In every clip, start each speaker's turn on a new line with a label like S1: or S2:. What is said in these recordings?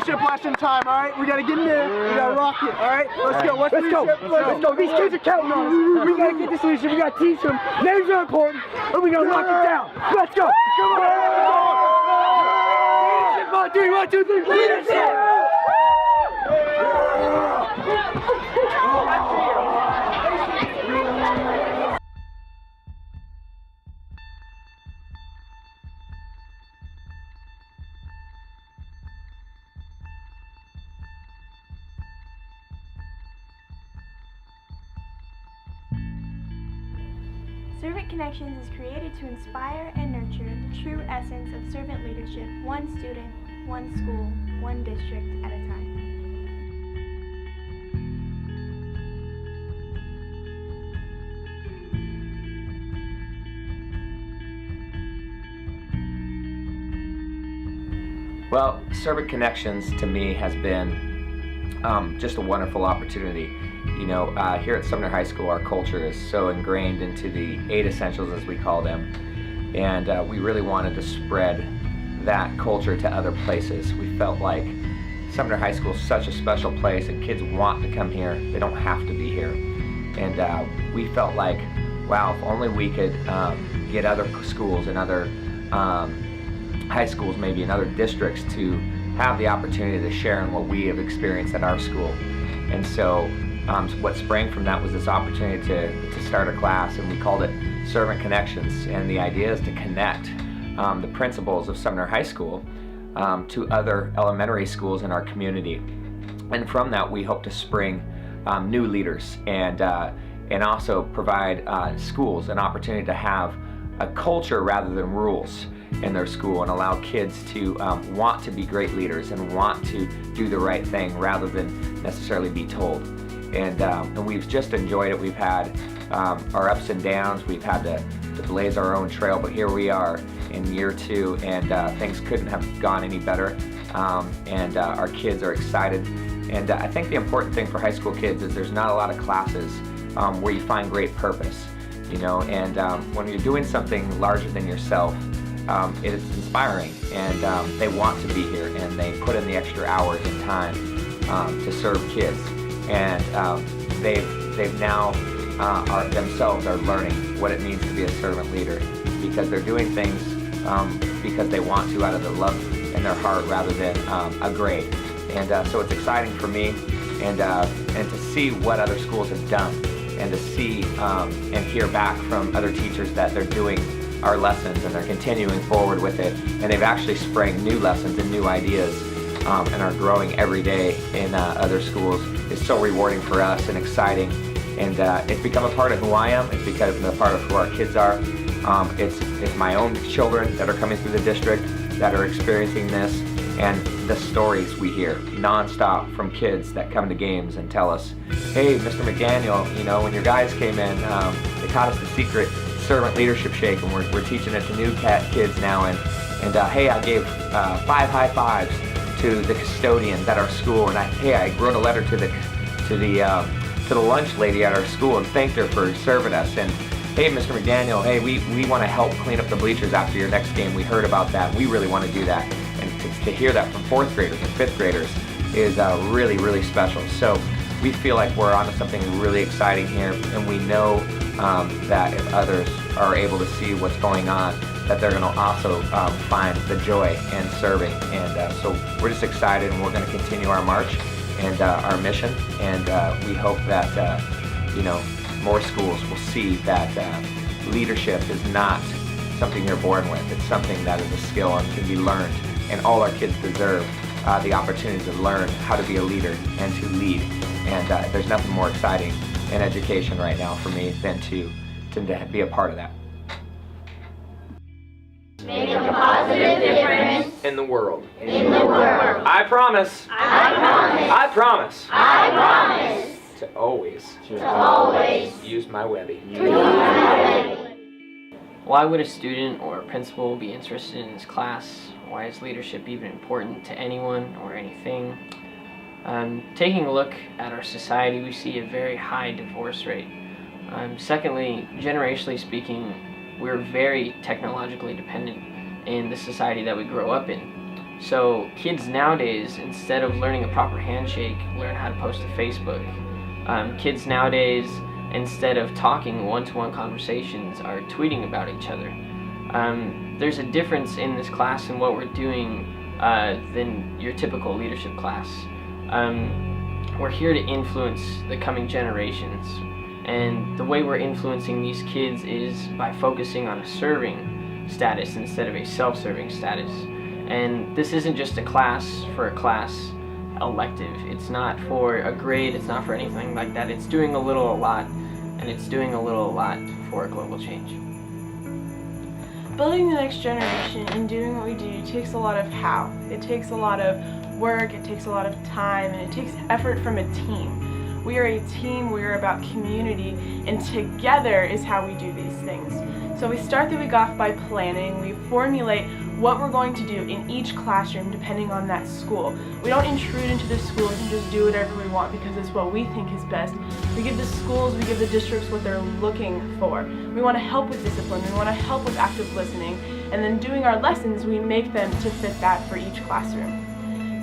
S1: leadership lesson time, all right? We gotta get in there, we gotta rock it, all right? Let's go. Let's go. Let's go. These kids are counting on us. We gotta get this leadership. We gotta teach them. Names are important, and we gotta lock it down. Let's go. Come on. Leadership. 1, 2, 3. Leadership.
S2: Servant Connections is created to inspire and nurture the true essence of servant leadership, one student, one school, one district at a time.
S3: Well, Servant Connections to me has been just a wonderful opportunity. You know, here at Sumner High School, our culture is so ingrained into the 8 essentials, as we call them, and we really wanted to spread that culture to other places. We felt like Sumner High School is such a special place, and kids want to come here. They don't have to be here. And we felt like, wow, if only we could get other schools and other high schools, maybe in other districts, to have the opportunity to share in what we have experienced at our school. And so what sprang from that was this opportunity to start a class, and we called it Servant Connections. And the idea is to connect the principals of Sumner High School to other elementary schools in our community. And from that, we hope to spring new leaders and also provide schools an opportunity to have a culture rather than rules in their school, and allow kids to want to be great leaders and want to do the right thing rather than necessarily be told. And we've just enjoyed it. We've had our ups and downs. We've had to blaze our own trail, but here we are in year 2, and things couldn't have gone any better. Our kids are excited. And I think the important thing for high school kids is there's not a lot of classes where you find great purpose, you know. And when you're doing something larger than yourself, it is inspiring, and they want to be here, and they put in the extra hours and time to serve kids. And they've now themselves are learning what it means to be a servant leader, because they're doing things because they want to, out of the love in their heart rather than a grade. And so it's exciting for me, and to see what other schools have done, and to see and hear back from other teachers that they're doing our lessons and they're continuing forward with it, and they've actually sprang new lessons and new ideas and are growing every day in other schools. Is so rewarding for us and exciting, and it's become a part of who I am. It's become a part of who our kids are. It's my own children that are coming through the district that are experiencing this, and the stories we hear nonstop from kids that come to games and tell us, hey, Mr. McDaniel, you know, when your guys came in, they taught us the secret servant leadership shake, and we're teaching it to new kids now, and hey, I gave 5 high fives to the custodians at our school, and I wrote a letter to the lunch lady at our school and thanked her for serving us. And hey, Mr. McDaniel, hey, we want to help clean up the bleachers after your next game. We heard about that. We really want to do that. And to hear that from 4th graders and 5th graders is really, really special. So we feel like we're onto something really exciting here, and we know that if others are able to see what's going on, that they're going to also find the joy in serving. And so we're just excited, and we're going to continue our march and our mission, and we hope that more schools will see that leadership is not something you're born with. It's something that is a skill and can be learned, and all our kids deserve the opportunity to learn how to be a leader and to lead. And there's nothing more exciting in education right now for me than to be a part of that.
S4: Make a positive difference
S3: in the world.
S4: I
S3: promise. I promise. To always use my Webby.
S5: Why would a student or a principal be interested in this class? Why is leadership even important to anyone or anything? Taking a look at our society, we see a very high divorce rate. Secondly, generationally speaking, we're very technologically dependent in the society that we grow up in. So kids nowadays, instead of learning a proper handshake, learn how to post to Facebook. Kids nowadays, instead of talking one-to-one conversations, are tweeting about each other. There's a difference in this class and what we're doing than your typical leadership class. We're here to influence the coming generations, and the way we're influencing these kids is by focusing on a serving status instead of a self-serving status. And this isn't just a class for a class elective. It's not for a grade, it's not for anything like that. It's doing a lot, and it's doing a lot for global change.
S6: Building the next generation and doing what we do takes a lot of how. It takes a lot of work, it takes a lot of time, and it takes effort from a team. We are a team, we are about community, and together is how we do these things. So we start the week off by planning. We formulate what we're going to do in each classroom depending on that school. We don't intrude into the schools and just do whatever we want because it's what we think is best. We give the schools, we give the districts what they're looking for. We want to help with discipline, we want to help with active listening, and then doing our lessons, we make them to fit that for each classroom.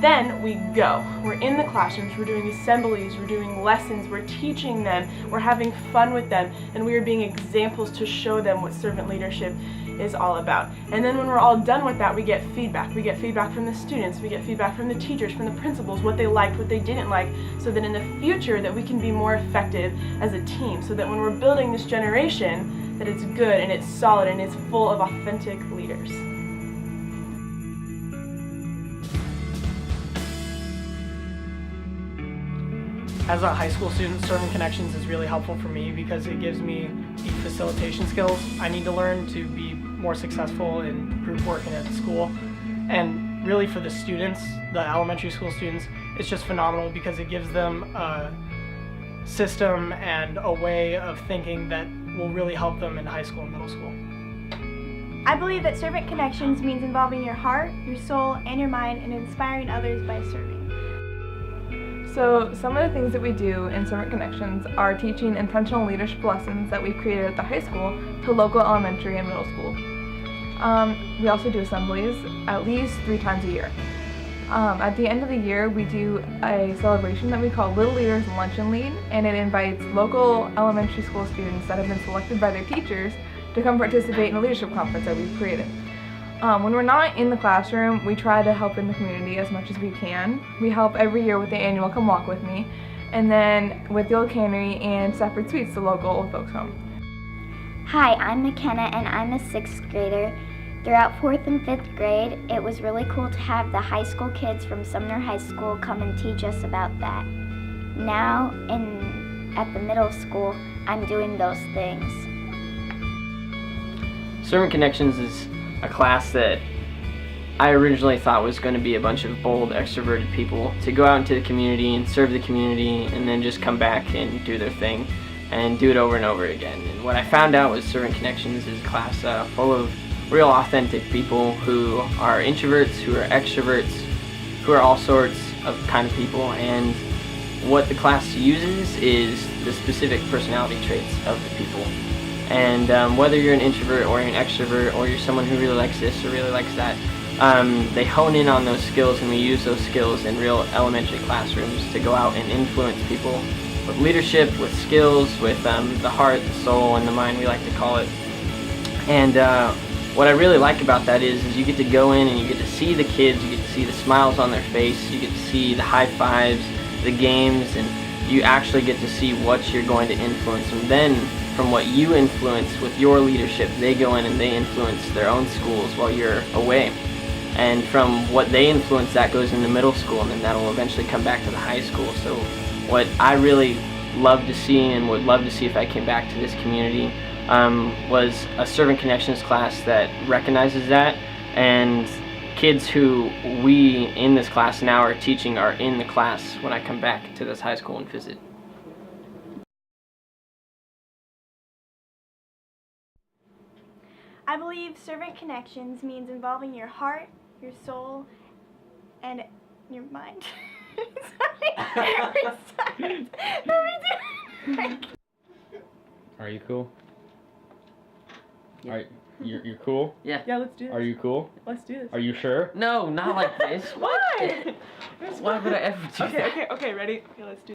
S6: Then we go. We're in the classrooms, we're doing assemblies, we're doing lessons, we're teaching them, we're having fun with them, and we are being examples to show them what servant leadership is all about. And then when we're all done with that, we get feedback. We get feedback from the students, we get feedback from the teachers, from the principals, what they liked, what they didn't like, so that in the future that we can be more effective as a team, so that when we're building this generation, that it's good and it's solid and it's full of authentic leaders.
S7: As a high school student, Servant Connections is really helpful for me because it gives me the facilitation skills I need to learn to be more successful in group work and at school. And really for the students, the elementary school students, it's just phenomenal because it gives them a system and a way of thinking that will really help them in high school and middle school.
S2: I believe that Servant Connections means involving your heart, your soul, and your mind in inspiring others by serving.
S8: So some of the things that we do in Servant Connections are teaching intentional leadership lessons that we've created at the high school to local elementary and middle school. We also do assemblies at least 3 times a year. At the end of the year, we do a celebration that we call Little Leaders Lunch and Lead, and it invites local elementary school students that have been selected by their teachers to come participate in a leadership conference that we've created. When we're not in the classroom, we try to help in the community as much as we can. We help every year with the annual Come Walk With Me, and then with the Old Cannery and Stafford Suites, the local old folks home.
S9: Hi, I'm McKenna and I'm a 6th grader. Throughout 4th and 5th grade, it was really cool to have the high school kids from Sumner High School come and teach us about that. Now, at the middle school, I'm doing those things.
S5: Servant Connections is a class that I originally thought was going to be a bunch of bold, extroverted people to go out into the community and serve the community and then just come back and do their thing and do it over and over again. And what I found out was Servant Connections is a class full of real authentic people who are introverts, who are extroverts, who are all sorts of kind of people, and what the class uses is the specific personality traits of the people. And whether you're an introvert or you're an extrovert or you're someone who really likes this or really likes that, they hone in on those skills, and we use those skills in real elementary classrooms to go out and influence people with leadership, with skills, with the heart, the soul, and the mind, we like to call it. And what I really like about that is you get to go in and you get to see the kids, you get to see the smiles on their face, you get to see the high fives, the games, and you actually get to see what you're going to influence. And then from what you influence with your leadership, they go in and they influence their own schools while you're away. And from what they influence, that goes into middle school, and then that'll eventually come back to the high school. So what I really love to see and would love to see if I came back to this community was a Servant Connections class that recognizes that, and kids who we in this class now are teaching are in the class when I come back to this high school and visit.
S2: I believe Servant Connections means involving your heart, your soul, and your mind.
S10: Are you cool?
S5: Yeah.
S10: Alright. You're cool?
S5: Yeah.
S6: Yeah, let's do this.
S10: Are you cool?
S6: Let's do this.
S10: Are you sure?
S5: No, not like this.
S6: Why?
S5: Why would I ever do that?
S6: Okay, ready? Okay, let's do